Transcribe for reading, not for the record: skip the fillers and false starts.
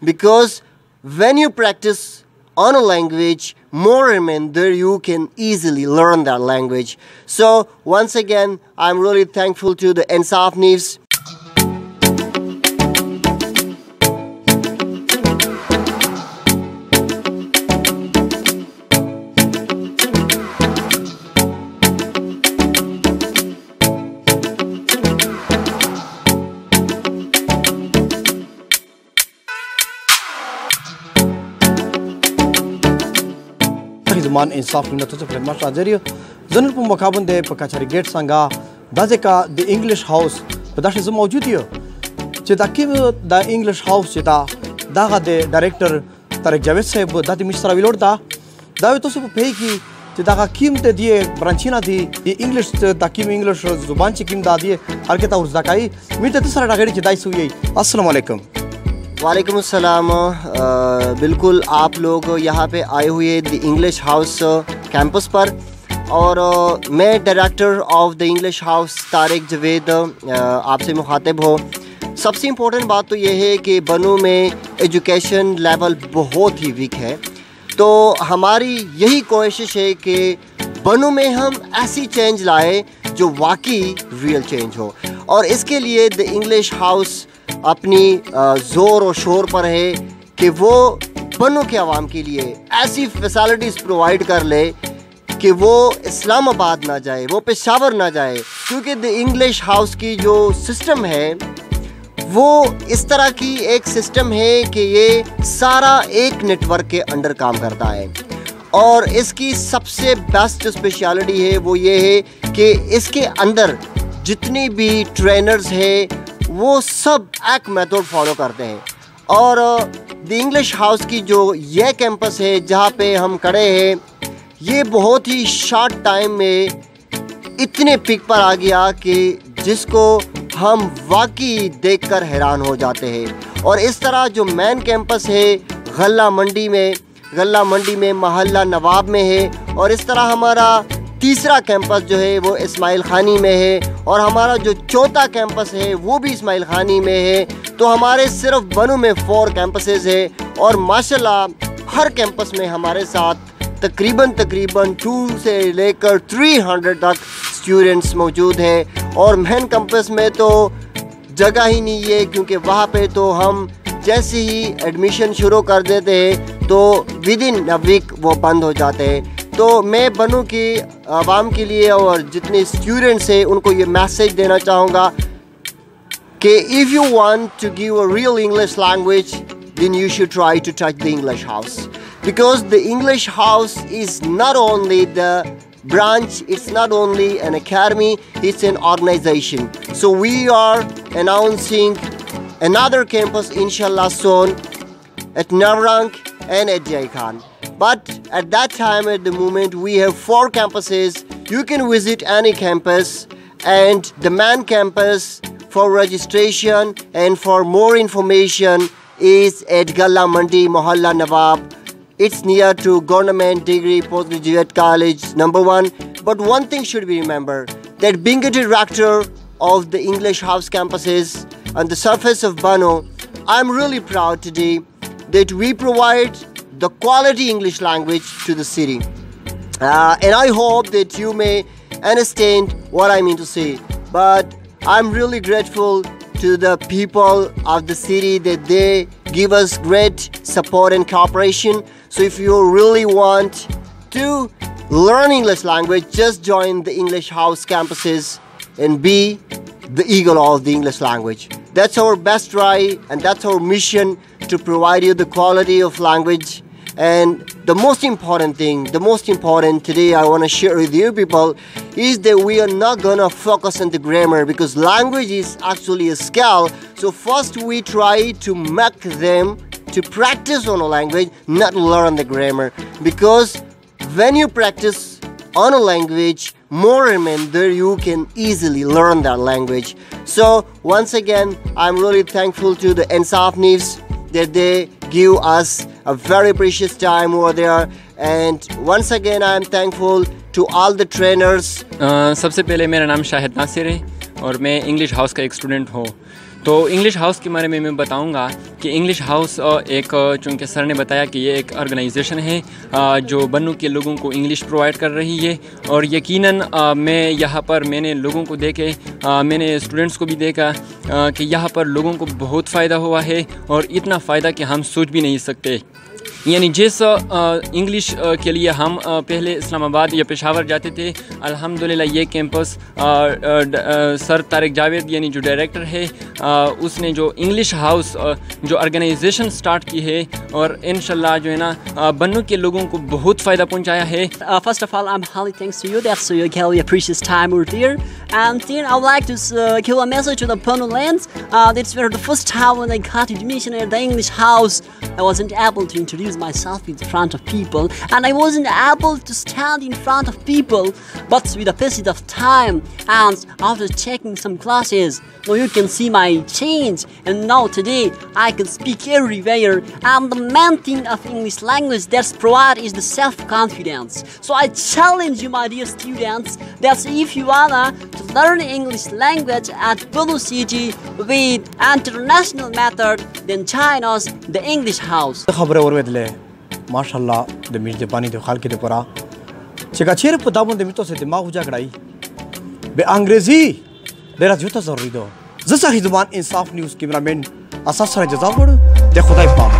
because when you practice on a language more and there you can easily learn that language. So once again, I'm really thankful to the Insaf News. Zaman insaf ni nato se mas ajerio zanul pu makabun de pakachari gate sanga dazeka the English house padash is mawjud yo che dakim the English house che da daga de director Tariq Javed sahib dati misra wilord da dawe to se pe ki che daga kim te die branchina di English dakim English zuban che kim da die har ke ta urza kai mite to sara dagari che dai suyi. Assalamu alaikum. वालेकुम अस्सलाम. बिल्कुल आप लोग यहाँ पे आए हुए the English house campus पर और मैं director of the English house Tariq Javed आपसे मुखातिब हो. सबसे इम्पोर्टेंट बात तो ये है कि बनू में एजुकेशन लेवल बहुत ही वीक है, तो हमारी यही कोशिश है कि बनू में हम ऐसी चेंज लाए जो वाकई रियल चेंज हो, और इसके लिए द इंग्लिश हाउस अपनी ज़ोर और शोर पर है कि वो बनू के आवाम के लिए ऐसी फैसिलिटीज़ प्रोवाइड कर ले कि वो इस्लामाबाद ना जाए, वो पेशावर ना जाए, क्योंकि द इंग्लिश हाउस की जो सिस्टम है वो इस तरह की एक सिस्टम है कि ये सारा एक नेटवर्क के अंडर काम करता है, और इसकी सबसे बेस्ट स्पेशलिटी है वो ये है कि इसके अंदर जितनी भी ट्रेनर्स हैं वो सब एक मेथड फॉलो करते हैं. और द इंग्लिश हाउस की जो ये कैंपस है जहाँ पे हम खड़े हैं, ये बहुत ही शॉर्ट टाइम में इतने पिक पर आ गया कि जिसको हम वाकई देखकर हैरान हो जाते हैं. और इस तरह जो मेन कैंपस है गल्ला मंडी में मोहल्ला नवाब में है, और इस तरह हमारा तीसरा कैंपस जो है वो इस्माइल खानी में है, और हमारा जो चौथा कैंपस है वो भी इस्माइल खानी में है. तो हमारे सिर्फ बनू में 4 कैंपसेस है, और माशाल्लाह हर कैंपस में हमारे साथ तकरीबन 2 से लेकर 300 तक स्टूडेंट्स मौजूद हैं. और मेन कैंपस में तो जगह ही नहीं है, क्योंकि वहाँ पे तो हम जैसे ही एडमिशन शुरू कर देते हैं तो विद इन अ वीक वो बंद हो जाते हैं. तो मैं बनू की आवाम के लिए और जितने स्टूडेंट्स हैं उनको ये मैसेज देना चाहूँगा कि if you want to give a real English language then you should try to touch the English house, because the English house is not only the branch, it's not only an academy, it's an organization. So we are announcing another campus inshallah soon at Navrank and at Jai Khan. But at that time, at the moment, we have 4 campuses. You can visit any campus, and the main campus for registration and for more information is at Galla Mandi, Mohalla Nawab. It's near to Government Degree Postgraduate College number 1. But one thing should be remembered, that being a director of the English House campuses on the surface of Bano, I'm really proud today that we provide the quality English language to the city. And I hope that you may understand what I mean to say. But I'm really grateful to the people of the city that they give us great support and cooperation. So if you really want to learn English language, just join the English House campuses and be the eagle of the English language. That's our best try, and that's our mission, to provide you the quality of language. And the most important today I want to share with you people is that we are not going to focus on the grammar, because language is actually a skill. So first we try to make them to practice on a language, not learn the grammar. Because when you practice on a language more and there, you can easily learn that language. So once again, I'm really thankful to the Insaf News that they give us a very precious time over there. And once again, I am thankful to all the trainers. सबसे पहले मेरा नाम शाहिद नासिर है और मैं English house का एक student हूँ. तो इंग्लिश हाउस के बारे में मैं बताऊंगा कि इंग्लिश हाउस एक, चूँकि सर ने बताया कि ये एक ऑर्गेनाइजेशन है जो बन्नू के लोगों को इंग्लिश प्रोवाइड कर रही है। और यकीनन मैं यहाँ पर मैंने लोगों को देखे, मैंने स्टूडेंट्स को भी देखा कि यहाँ पर लोगों को बहुत फ़ायदा हुआ है, और इतना फ़ायदा कि हम सोच भी नहीं सकते। यानी जिस इंग्लिश के लिए हम पहले इस्लामाबाद या पेशावर जाते थे, अल्हम्दुलिल्लाह ये कैंपस सर तारिक जावेद यानी जो डायरेक्टर है उसने जो इंग्लिश हाउस जो ऑर्गेनाइजेशन स्टार्ट की है, और इंशाल्लाह जो है ना बन्नू के लोगों को बहुत फ़ायदा पहुंचाया है। First of all, I'm highly thanks to you that you gave your precious time over there. And then I would like to give a message to the Bannulands. That's where the first time when I got admission at the English house, I wasn't able to introduce myself in front of people, and I wasn't able to stand in front of people. But with the passage of time and after checking some classes, now you can see my change, and now today I can speak everywhere. And the main thing of English language that's provided is the self-confidence. So I challenge you, my dear students, that if you wanna to learn English language at Bannu City with international method, then join us the English house. خبره ورودله ماشاءالله د میج د پانی د خلک د پورا چې کچیر په دابون د میتو سه دماغ وجا کړای به انګریزي ډیر ځوته ضروري ده زه صحیح زبان انصاف نیوز کیمرامین اساس سره جزا وړ د خدای پام